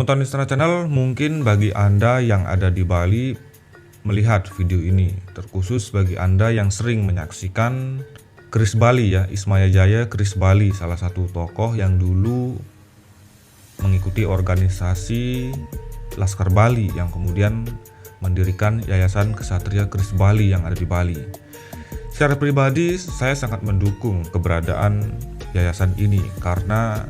Penonton Istana Channel, mungkin bagi Anda yang ada di Bali melihat video ini, terkhusus bagi Anda yang sering menyaksikan Kris Bali ya, Ismaya Jaya Kris Bali, salah satu tokoh yang dulu mengikuti organisasi Laskar Bali yang kemudian mendirikan Yayasan Ksatria Kris Bali yang ada di Bali. Secara pribadi saya sangat mendukung keberadaan yayasan ini karena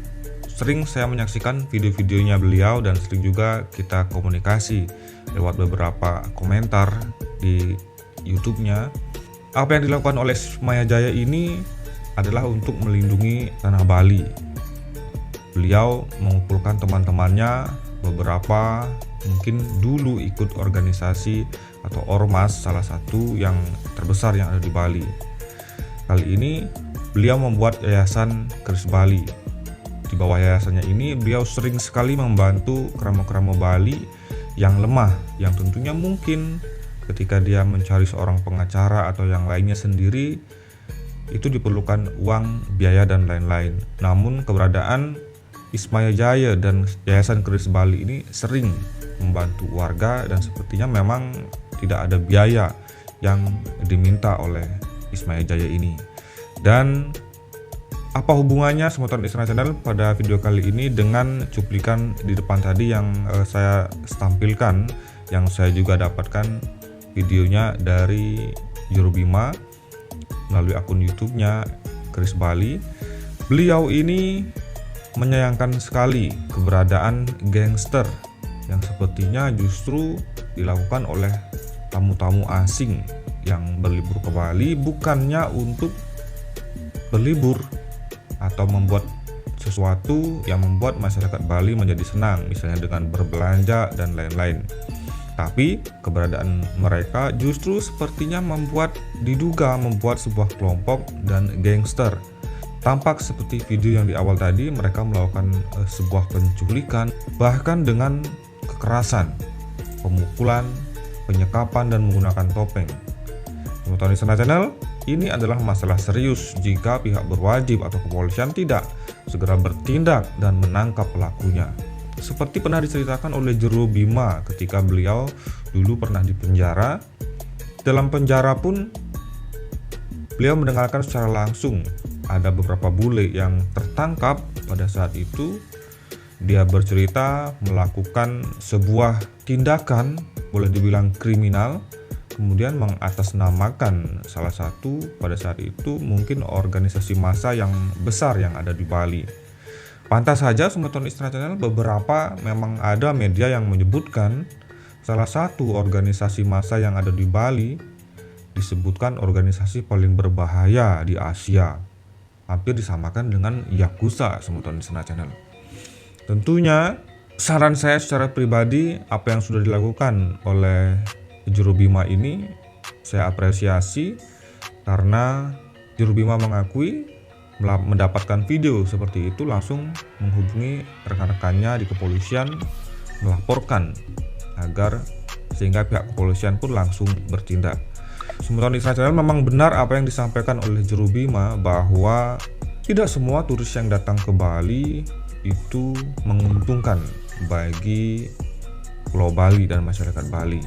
sering saya menyaksikan video-videonya beliau dan sering juga kita komunikasi lewat beberapa komentar di YouTube-nya. Apa yang dilakukan oleh Ismaya Jaya ini adalah untuk melindungi tanah Bali. Beliau mengumpulkan teman-temannya, beberapa mungkin dulu ikut organisasi atau ormas salah satu yang terbesar yang ada di Bali. Kali ini beliau membuat Yayasan Kris Bali. Di bawah yayasannya ini beliau sering sekali membantu kerama-kerama Bali yang lemah, yang tentunya mungkin ketika dia mencari seorang pengacara atau yang lainnya sendiri itu diperlukan uang, biaya dan lain-lain. Namun keberadaan Ismaya Jaya dan Yayasan Kris Bali ini sering membantu warga dan sepertinya memang tidak ada biaya yang diminta oleh Ismaya Jaya ini. Dan apa hubungannya Semoton Istana Channel pada video kali ini dengan cuplikan di depan tadi yang saya tampilkan, yang saya juga dapatkan videonya dari Juru Bima melalui akun YouTube-nya Kris Bali. Beliau ini menyayangkan sekali keberadaan gangster yang sepertinya justru dilakukan oleh tamu-tamu asing yang berlibur ke Bali bukannya untuk berlibur atau membuat sesuatu yang membuat masyarakat Bali menjadi senang, misalnya dengan berbelanja dan lain-lain. Tapi keberadaan mereka justru sepertinya diduga membuat sebuah kelompok dan gangster. Tampak seperti video yang di awal tadi, mereka melakukan sebuah penculikan bahkan dengan kekerasan, pemukulan, penyekapan dan menggunakan topeng. Penonton Istana Channel, ini adalah masalah serius jika pihak berwajib atau kepolisian tidak segera bertindak dan menangkap pelakunya. Seperti pernah diceritakan oleh Juru Bima ketika beliau dulu pernah dipenjara. Dalam penjara pun beliau mendengarkan secara langsung ada beberapa bule yang tertangkap pada saat itu. Dia bercerita melakukan sebuah tindakan boleh dibilang kriminal, kemudian mengatasnamakan salah satu pada saat itu mungkin organisasi massa yang besar yang ada di Bali. Pantas saja Semoton Istana Channel beberapa memang ada media yang menyebutkan salah satu organisasi massa yang ada di Bali disebutkan organisasi paling berbahaya di Asia. Hampir disamakan dengan Yakuza Semoton Istana Channel. Tentunya saran saya secara pribadi apa yang sudah dilakukan oleh Juru Bima ini saya apresiasi karena Juru Bima mengakui mendapatkan video seperti itu langsung menghubungi rekan-rekannya di kepolisian melaporkan agar sehingga pihak kepolisian pun langsung bertindak. Semoton Istana Channel memang benar apa yang disampaikan oleh Juru Bima bahwa tidak semua turis yang datang ke Bali itu menguntungkan bagi Pulau Bali dan masyarakat Bali.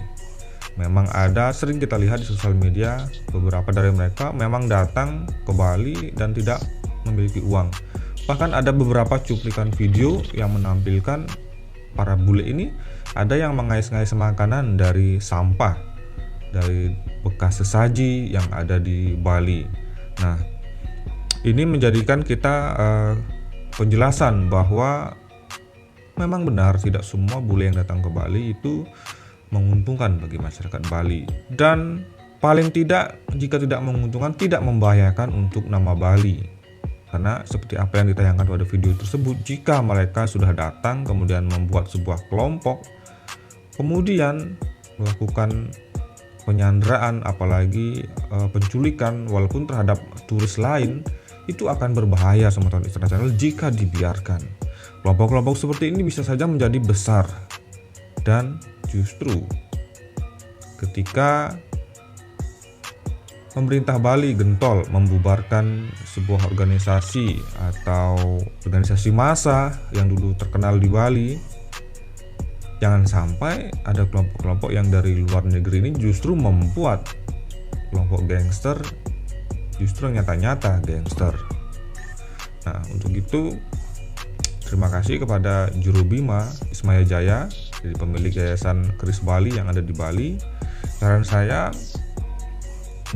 Memang ada, sering kita lihat di sosial media, beberapa dari mereka memang datang ke Bali dan tidak memiliki uang. Bahkan ada beberapa cuplikan video yang menampilkan para bule ini ada yang mengais-ngais makanan dari sampah, dari bekas sesaji yang ada di Bali. Nah, ini menjadikan kita penjelasan bahwa memang benar tidak semua bule yang datang ke Bali itu menguntungkan bagi masyarakat Bali, dan paling tidak jika tidak menguntungkan tidak membahayakan untuk nama Bali. Karena seperti apa yang ditayangkan pada video tersebut, jika mereka sudah datang kemudian membuat sebuah kelompok kemudian melakukan penyanderaan apalagi penculikan walaupun terhadap turis lain, itu akan berbahaya Semoton Istana Channel jika dibiarkan. Kelompok-kelompok seperti ini bisa saja menjadi besar, dan justru ketika pemerintah Bali gentol membubarkan sebuah organisasi atau organisasi massa yang dulu terkenal di Bali, Jangan sampai ada kelompok-kelompok yang dari luar negeri ini justru membuat kelompok gangster justru nyata-nyata gangster. Nah, untuk itu terima kasih kepada Juru Bima Ismaya Jaya, dari pemilik Yayasan Keris Bali yang ada di Bali. Saran saya,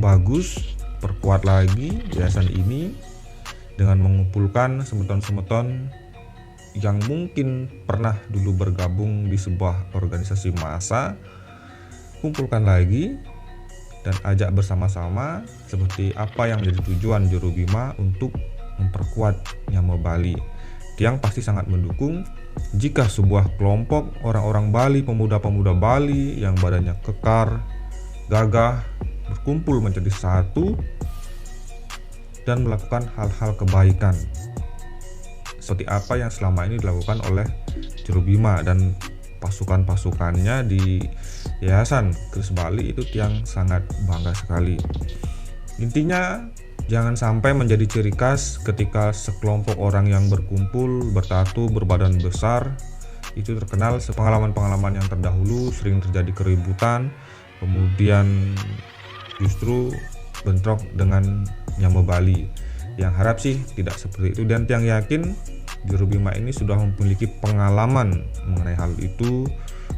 bagus, perkuat lagi yayasan ini dengan mengumpulkan semeton-semeton yang mungkin pernah dulu bergabung di sebuah organisasi massa. Kumpulkan lagi dan ajak bersama-sama seperti apa yang menjadi tujuan Juru Bima untuk memperkuat Nyamo Bali. Tiang pasti sangat mendukung jika sebuah kelompok orang-orang Bali, pemuda-pemuda Bali yang badannya kekar, gagah, berkumpul menjadi satu dan melakukan hal-hal kebaikan seperti apa yang selama ini dilakukan oleh Juru Bima dan pasukan-pasukannya di Yayasan Keris Bali. Itu Tiang sangat bangga sekali. Intinya, jangan sampai menjadi ciri khas ketika sekelompok orang yang berkumpul, bertato, berbadan besar itu terkenal pengalaman-pengalaman yang terdahulu sering terjadi keributan, kemudian justru bentrok dengan Nyamo Bali. Yang harap sih tidak seperti itu, dan Tiang yakin Juru Bima ini sudah memiliki pengalaman mengenai hal itu,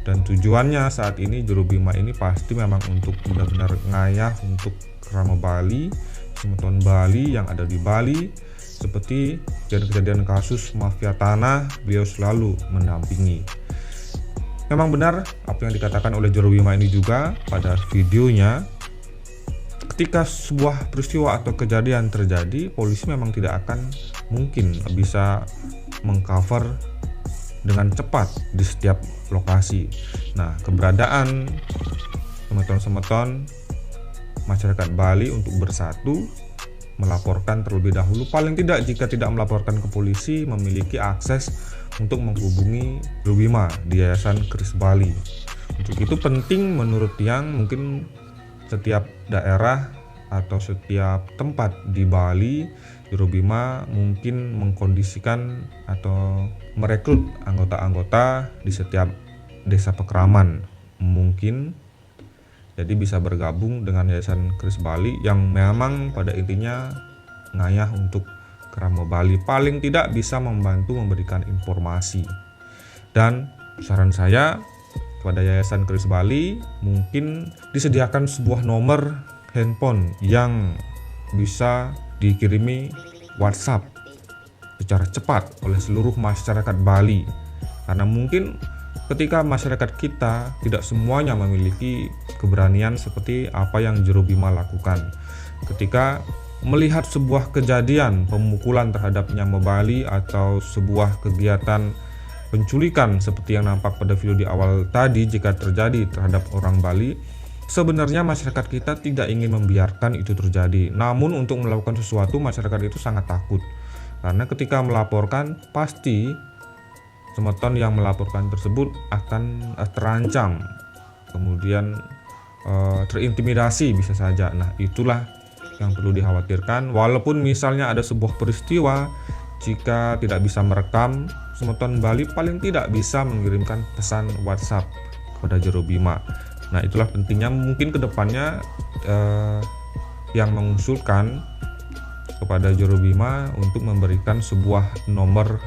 dan tujuannya saat ini Juru Bima ini pasti memang untuk benar-benar ngayah untuk kerama Bali, semeton Bali yang ada di Bali. Seperti kejadian-kejadian kasus mafia tanah, beliau selalu mendampingi. Memang benar apa yang dikatakan oleh Juru Bima ini juga pada videonya. Ketika sebuah peristiwa atau kejadian terjadi, polisi memang tidak akan mungkin bisa mengcover dengan cepat di setiap lokasi. Nah, keberadaan semeton-semeton masyarakat Bali untuk bersatu, melaporkan terlebih dahulu, paling tidak jika tidak melaporkan ke polisi, memiliki akses untuk menghubungi Juru Bima di Yayasan Keris Bali. Untuk itu penting menurut Tiang, mungkin setiap daerah atau setiap tempat di Bali, Juru Bima mungkin mengkondisikan atau merekrut anggota-anggota di setiap desa pekeraman mungkin, jadi bisa bergabung dengan Yayasan Keris Bali yang memang pada intinya ngayah untuk kerama Bali, paling tidak bisa membantu memberikan informasi. Dan saran saya kepada Yayasan Keris Bali, mungkin disediakan sebuah nomor handphone yang bisa dikirimi WhatsApp secara cepat oleh seluruh masyarakat Bali, karena mungkin ketika masyarakat kita tidak semuanya memiliki keberanian seperti apa yang Juru Bima lakukan. Ketika melihat sebuah kejadian pemukulan terhadap Nyamo Bali atau sebuah kegiatan penculikan seperti yang nampak pada video di awal tadi, jika terjadi terhadap orang Bali, sebenarnya masyarakat kita tidak ingin membiarkan itu terjadi. Namun untuk melakukan sesuatu, masyarakat itu sangat takut. Karena ketika melaporkan, pasti semeton yang melaporkan tersebut akan terancam, kemudian terintimidasi bisa saja. Nah, itulah yang perlu dikhawatirkan. Walaupun misalnya ada sebuah peristiwa, jika tidak bisa merekam, semeton Bali paling tidak bisa mengirimkan pesan WhatsApp kepada Juru Bima. Nah, itulah pentingnya mungkin kedepannya yang mengusulkan kepada Juru Bima untuk memberikan sebuah nomor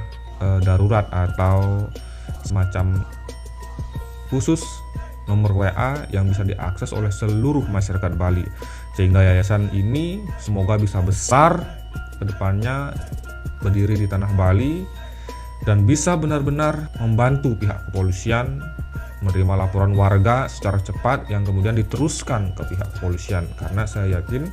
darurat atau semacam khusus nomor WA yang bisa diakses oleh seluruh masyarakat Bali, sehingga yayasan ini semoga bisa besar kedepannya, berdiri di tanah Bali dan bisa benar-benar membantu pihak kepolisian menerima laporan warga secara cepat yang kemudian diteruskan ke pihak kepolisian. Karena saya yakin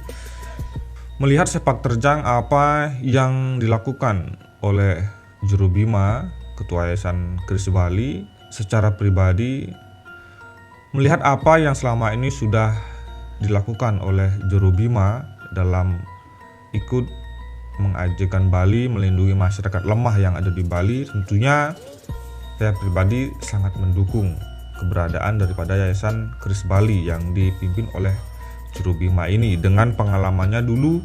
melihat sepak terjang apa yang dilakukan oleh Juru Bima, Ketua Yayasan Keris Bali, secara pribadi melihat apa yang selama ini sudah dilakukan oleh Juru Bima dalam ikut mengajikan Bali, melindungi masyarakat lemah yang ada di Bali, tentunya saya pribadi sangat mendukung keberadaan daripada Yayasan Keris Bali yang dipimpin oleh Juru Bima ini dengan pengalamannya dulu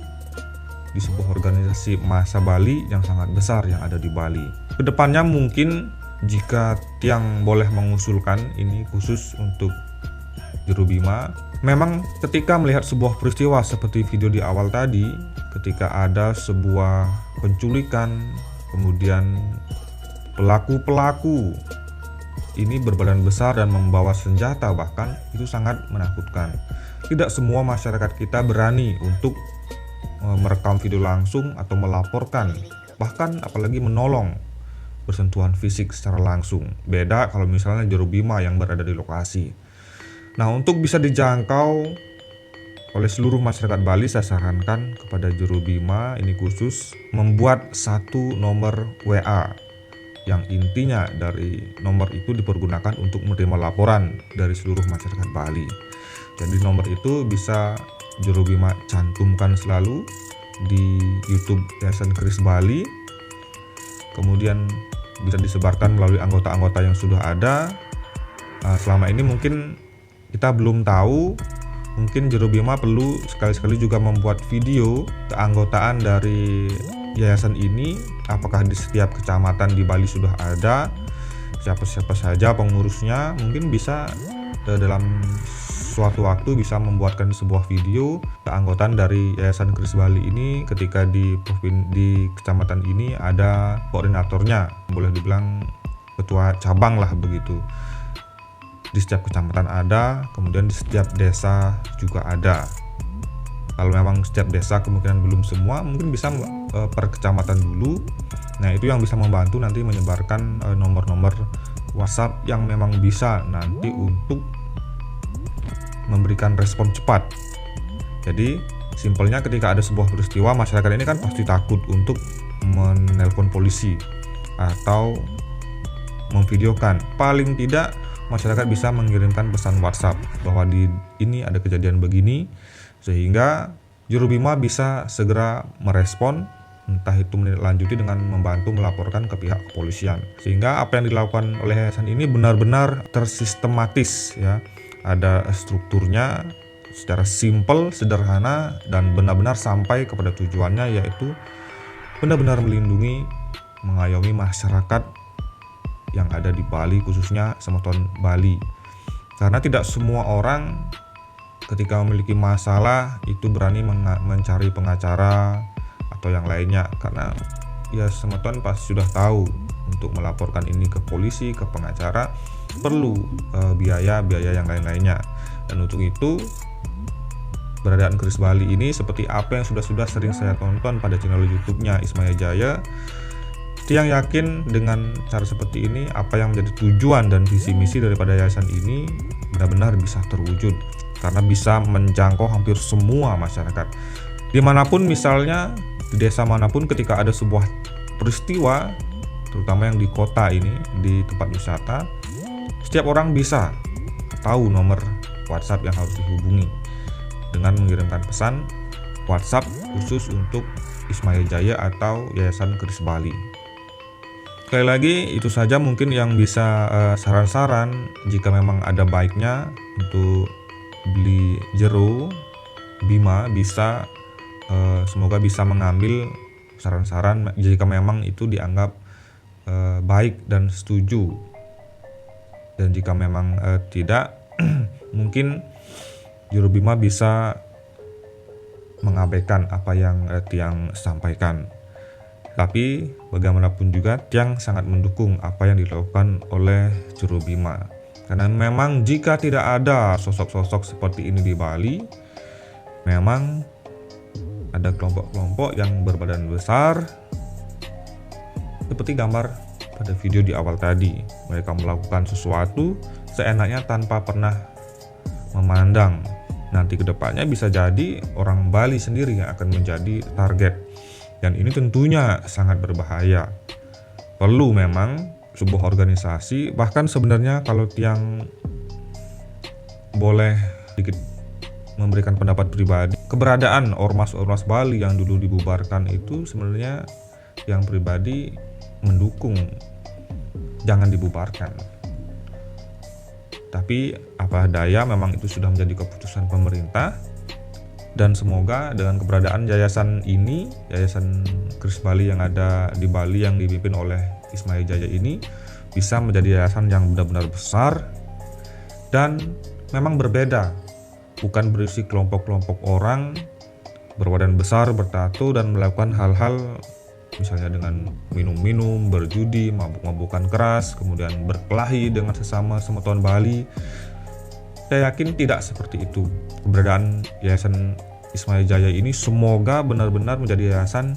di sebuah organisasi massa Bali yang sangat besar yang ada di Bali. Kedepannya mungkin jika Tiang boleh mengusulkan ini khusus untuk Juru Bima, memang ketika melihat sebuah peristiwa seperti video di awal tadi, ketika ada sebuah penculikan, kemudian pelaku ini berbadan besar dan membawa senjata, bahkan itu sangat menakutkan. Tidak semua masyarakat kita berani untuk merekam video langsung atau melaporkan, bahkan apalagi menolong bersentuhan fisik secara langsung. Beda kalau misalnya Juru Bima yang berada di lokasi. Nah, untuk bisa dijangkau oleh seluruh masyarakat Bali, saya sarankan kepada Juru Bima ini khusus membuat satu nomor WA yang intinya dari nomor itu dipergunakan untuk menerima laporan dari seluruh masyarakat Bali. Jadi nomor itu bisa Juru Bima cantumkan selalu di YouTube Yayasan Kris Bali, kemudian bisa disebarkan melalui anggota-anggota yang sudah ada. Selama ini mungkin kita belum tahu, mungkin Juru Bima perlu sekali-sekali juga membuat video keanggotaan dari yayasan ini, apakah di setiap kecamatan di Bali sudah ada, siapa-siapa saja pengurusnya. Mungkin bisa dalam suatu waktu bisa membuatkan sebuah video keanggotaan dari Yayasan Kris Bali ini, ketika di kecamatan ini ada koordinatornya, boleh dibilang ketua cabang lah begitu. Di setiap kecamatan ada, kemudian di setiap desa juga ada. Kalau memang setiap desa kemungkinan belum semua, mungkin bisa per kecamatan dulu. Nah, itu yang bisa membantu nanti menyebarkan nomor-nomor WhatsApp yang memang bisa nanti untuk memberikan respon cepat. Jadi simpelnya ketika ada sebuah peristiwa, masyarakat ini kan pasti takut untuk menelpon polisi atau memvideokan. Paling tidak masyarakat bisa mengirimkan pesan WhatsApp bahwa di ini ada kejadian begini, sehingga Juru Bima bisa segera merespon, entah itu menindaklanjuti dengan membantu melaporkan ke pihak kepolisian. Sehingga apa yang dilakukan oleh yayasan ini benar-benar tersistematis ya. Ada strukturnya secara simpel, sederhana, dan benar-benar sampai kepada tujuannya, yaitu benar-benar melindungi, mengayomi masyarakat yang ada di Bali, khususnya Semeton Bali. Karena tidak semua orang ketika memiliki masalah itu berani mencari pengacara atau yang lainnya, karena ya Semeton pasti sudah tahu untuk melaporkan ini ke polisi, ke pengacara perlu biaya yang lain-lainnya. Dan untuk itu keberadaan Kris Bali ini, seperti apa yang sudah sering saya tonton pada channel YouTube-nya Ismaya Jaya, Tiang yakin dengan cara seperti ini, apa yang menjadi tujuan dan visi misi daripada yayasan ini benar-benar bisa terwujud, karena bisa menjangkau hampir semua masyarakat. Dimanapun, misalnya di desa manapun, ketika ada sebuah peristiwa, terutama yang di kota ini, di tempat wisata, setiap orang bisa tahu nomor WhatsApp yang harus dihubungi dengan mengirimkan pesan WhatsApp khusus untuk Ismaya Jaya atau Yayasan Kris Bali. Sekali lagi, itu saja mungkin yang bisa saran-saran. Jika memang ada baiknya untuk beli Juru Bima, bisa semoga bisa mengambil saran-saran jika memang itu dianggap baik dan setuju. Dan jika memang tidak, mungkin Juru Bima bisa mengabaikan apa yang Tiang sampaikan. Tapi bagaimanapun juga Tiang sangat mendukung apa yang dilakukan oleh Juru Bima, karena memang jika tidak ada sosok-sosok seperti ini di Bali, memang ada kelompok-kelompok yang berbadan besar seperti gambar pada video di awal tadi. Mereka melakukan sesuatu seenaknya tanpa pernah memandang nanti kedepannya bisa jadi orang Bali sendiri yang akan menjadi target. Dan ini tentunya sangat berbahaya. Perlu memang sebuah organisasi, bahkan sebenarnya kalau Tiang boleh sedikit memberikan pendapat pribadi, keberadaan ormas-ormas Bali yang dulu dibubarkan itu sebenarnya yang pribadi mendukung jangan dibubarkan. Tapi apa daya, memang itu sudah menjadi keputusan pemerintah. Dan semoga dengan keberadaan yayasan ini, Yayasan Kris Bali yang ada di Bali yang dipimpin oleh Ismaya Jaya ini, bisa menjadi yayasan yang benar-benar besar dan memang berbeda, bukan berisi kelompok-kelompok orang berbadan besar, bertato, dan melakukan hal-hal misalnya dengan minum-minum, berjudi, mabuk-mabukan keras, kemudian berkelahi dengan sesama semeton Bali. Saya yakin tidak seperti itu. Keberadaan Yayasan Ismaya Jaya ini semoga benar-benar menjadi yayasan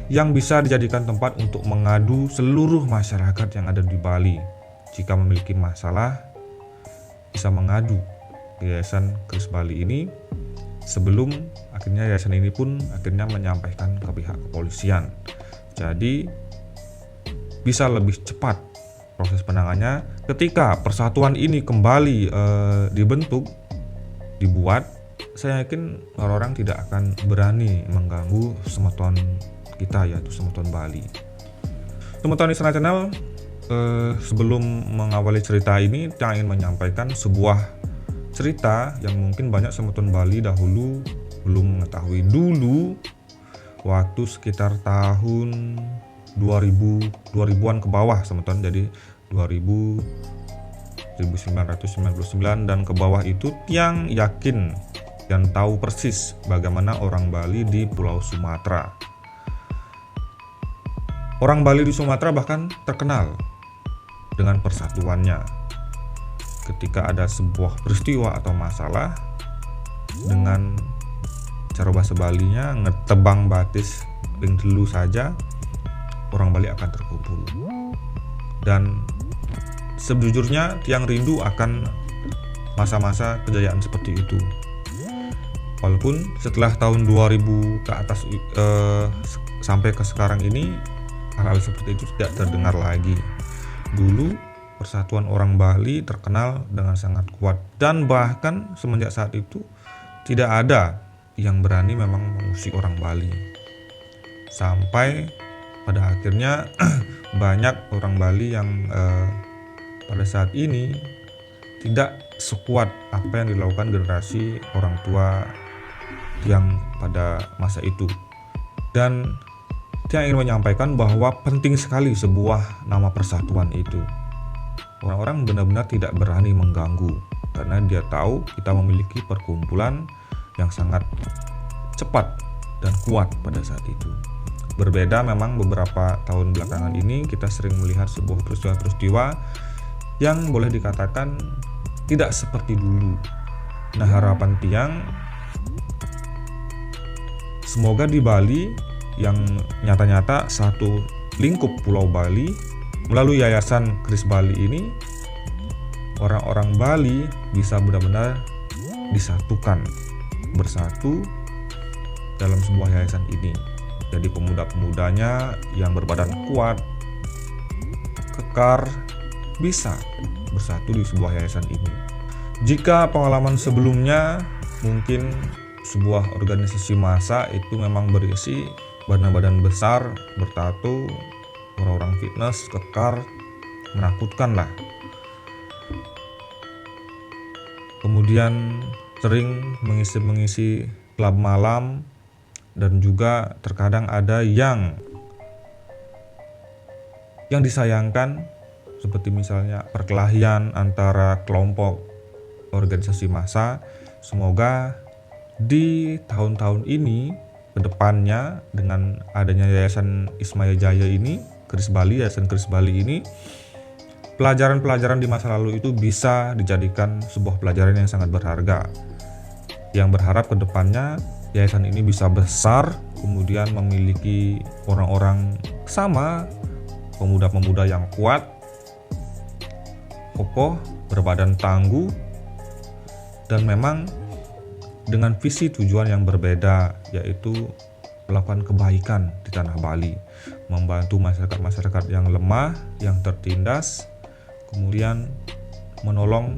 yang bisa dijadikan tempat untuk mengadu seluruh masyarakat yang ada di Bali. Jika memiliki masalah, bisa mengadu ke Yayasan Kris Bali ini sebelum akhirnya yayasan ini pun akhirnya menyampaikan ke pihak kepolisian. Jadi bisa lebih cepat proses penanganannya ketika persatuan ini kembali dibentuk, dibuat. Saya yakin orang-orang tidak akan berani mengganggu semeton kita, yaitu semeton Bali. Semeton Istana Channel, sebelum mengawali cerita ini, saya ingin menyampaikan sebuah cerita yang mungkin banyak semeton Bali dahulu belum mengetahui. Dulu waktu sekitar tahun 2000-an ke bawah semeton, jadi 1999 dan ke bawah itu yang yakin dan tahu persis bagaimana orang Bali di Pulau Sumatera. Orang Bali di Sumatera bahkan terkenal dengan persatuannya. Ketika ada sebuah peristiwa atau masalah, dengan cara bahasa Balinya ngetebang batis ping dulu saja, orang Bali akan terkumpul. Dan sejujurnya tiang rindu akan masa-masa kejayaan seperti itu. Walaupun setelah tahun 2000 ke atas sampai ke sekarang ini hal-hal seperti itu tidak terdengar lagi. Dulu persatuan orang Bali terkenal dengan sangat kuat, dan bahkan semenjak saat itu tidak ada yang berani memang mengusik orang Bali. Sampai pada akhirnya banyak orang Bali yang pada saat ini tidak sekuat apa yang dilakukan generasi orang tua yang pada masa itu. Dan dia ingin menyampaikan bahwa penting sekali sebuah nama persatuan itu. Orang-orang benar-benar tidak berani mengganggu karena dia tahu kita memiliki perkumpulan yang sangat cepat dan kuat pada saat itu. Berbeda memang beberapa tahun belakangan ini kita sering melihat sebuah peristiwa-peristiwa yang boleh dikatakan tidak seperti dulu. Nah, harapan tiang semoga di Bali yang nyata-nyata satu lingkup Pulau Bali melalui Yayasan Kris Bali ini, orang-orang Bali bisa benar-benar disatukan, bersatu dalam sebuah yayasan ini. Jadi pemuda-pemudanya yang berbadan kuat, kekar, bisa bersatu di sebuah yayasan ini. Jika pengalaman sebelumnya mungkin sebuah organisasi massa itu memang berisi badan-badan besar, bertato, orang-orang fitness, kekar, menakutkan lah. Kemudian sering mengisi klub malam, dan juga terkadang ada yang disayangkan seperti misalnya perkelahian antara kelompok organisasi massa. Semoga di tahun-tahun ini ke depannya dengan adanya Yayasan Ismaya Jaya ini, Kris Bali, Yayasan Kris Bali ini, pelajaran-pelajaran di masa lalu itu bisa dijadikan sebuah pelajaran yang sangat berharga. Yang berharap ke depannya yayasan ini bisa besar, kemudian memiliki orang-orang sama, pemuda-pemuda yang kuat, kokoh, berbadan tangguh, dan memang dengan visi tujuan yang berbeda, yaitu melakukan kebaikan di tanah Bali, membantu masyarakat-masyarakat yang lemah, yang tertindas, kemudian menolong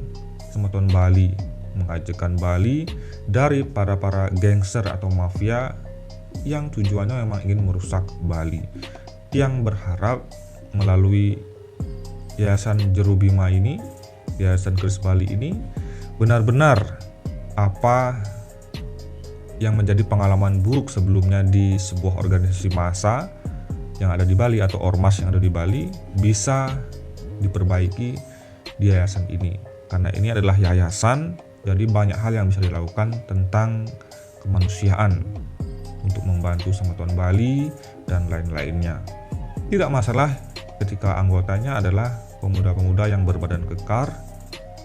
semeton Bali, mengajakkan Bali dari para gangster atau mafia yang tujuannya memang ingin merusak Bali. Yang berharap melalui Yayasan Jerubima ini, Yayasan Kris Bali ini, benar-benar apa yang menjadi pengalaman buruk sebelumnya di sebuah organisasi massa yang ada di Bali atau ormas yang ada di Bali bisa diperbaiki di yayasan ini. Karena ini adalah yayasan, jadi banyak hal yang bisa dilakukan tentang kemanusiaan untuk membantu Samaton Bali dan lain-lainnya. Tidak masalah ketika anggotanya adalah pemuda-pemuda yang berbadan kekar,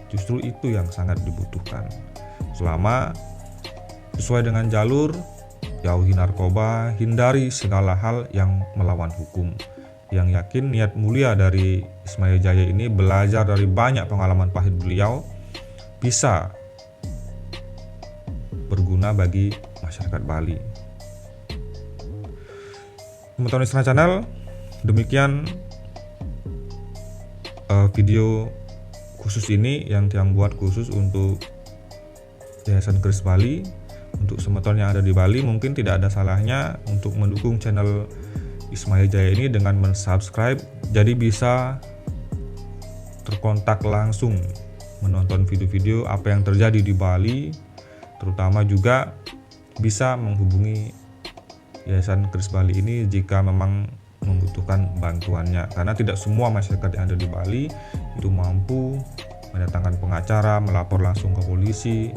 justru itu yang sangat dibutuhkan. Selama sesuai dengan jalur, jauhi narkoba, hindari segala hal yang melawan hukum. Yang yakin niat mulia dari Ismaya Jaya ini belajar dari banyak pengalaman pahit beliau bisa berguna bagi masyarakat Bali. Teman-teman Istana Channel, demikian video khusus ini yang buat khusus untuk Yayasan Kris Bali. Untuk Samaton yang ada di Bali, mungkin tidak ada salahnya untuk mendukung channel Ismaya Jaya ini dengan mensubscribe, jadi bisa terkontak langsung menonton video-video apa yang terjadi di Bali, terutama juga bisa menghubungi Yayasan Kris Bali ini jika memang membutuhkan bantuannya, karena tidak semua masyarakat yang ada di Bali itu mampu mendatangkan pengacara, melapor langsung ke polisi.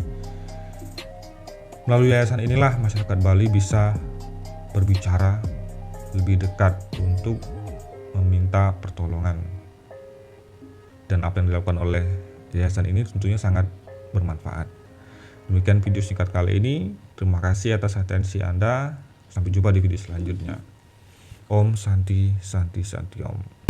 Melalui yayasan inilah masyarakat Bali bisa berbicara lebih dekat untuk meminta pertolongan. Dan apa yang dilakukan oleh yayasan ini tentunya sangat bermanfaat. Demikian video singkat kali ini. Terima kasih atas atensi Anda. Sampai jumpa di video selanjutnya. Om Santi Santi Santi Om.